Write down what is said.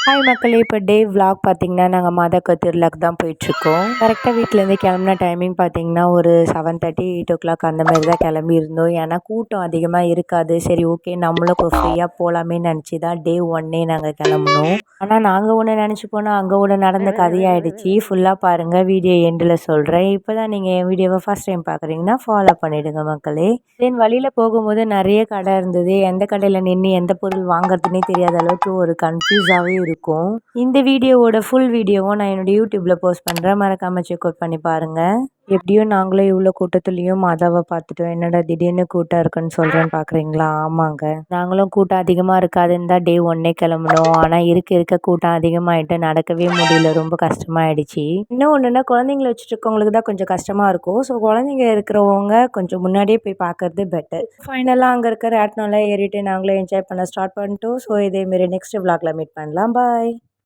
Hi மக்களே! இப்போ டே vlog பார்த்தீங்கன்னா, நாங்க மாதா திருவிழாக்கு தான் போயிட்டுருக்கோம். கரெக்ட்டா வீட்லேருந்து கிளம்புன டைமிங் பார்த்தீங்கன்னா, ஒரு 7:30, 8:00 அந்த மாரி தான் கிளம்பியிருந்தோம். ஏன்னா கூட்டம் அதிகமாக இருக்காது. சரி ஓகே நம்மளும் ஃப்ரீயாக போகலாமேன்னு நினச்சி தான் டே 1 நாங்க கிளம்புனோம். ஆனா நாங்க ஒண்ணு நினச்சி போனா, அங்க ஒண்ணு நடந்த கதையாயிடுச்சு. ஃபுல்லா பாருங்க. வீடியோ எண்டுல சொல்றேன். இப்போ தான் நீங்க என் வீடியோவ ஃபர்ஸ்ட் டைம் பார்க்குறீங்கன்னா, ஃபாலோ பண்ணிடுங்க மக்களே! தென் வழியில போகும்போது நெறைய கடை இருந்தது. எந்த கடையில நின்னு எந்த பொருள் வாங்குறதுன்னே தெரியாத அளவுக்கு ஒரு கன்ஃப்யூஸாவே இருக்கும். இந்த வீடியோவோட ஃபுல் வீடியோவும் நான் என்னோட YouTubeல போஸ்ட் பண்றேன். மறக்காம செக் அவுட் பண்ணி பாருங்க. எப்படியோ நாங்களும் இவ்ளோ கூட்டத்துலயும் மாதாவ பார்த்துட்டோம். என்னடா திடீர்னு கூட்டம் இருக்குன்னு சொல்றேன்னு பார்க்குறீங்களா? ஆமாங்க. நாங்களும் கூட்டம் அதிகமா இருக்காதுன்னு தான் டே 1 கிளம்புனோம். ஆனா இருக்க இருக்க கூட்டம் அதிகமாயிட்டு நடக்கவே முடியல. ரொம்ப கஷ்டமாயிடுச்சு. இன்னும் ஒண்ணுன்னா குழந்தைங்கள வச்சுட்டு இருக்கவங்களுக்கு தான் கொஞ்சம் கஷ்டமா இருக்கும். ஸோ குழந்தைங்க இருக்கிறவங்க கொஞ்சம் முன்னாடியே போய் பார்க்கறது பெட்டர். ஃபைனலா அங்க இருக்க ராட்னம்லாம் ஏறிட்டு நாங்களும் என்ஜாய் பண்ண ஸ்டார்ட் பண்ணிட்டோம். ஸோ இதே மாரி நெக்ஸ்ட் விலாக்ல மீட் பண்ணலாம். பாய்.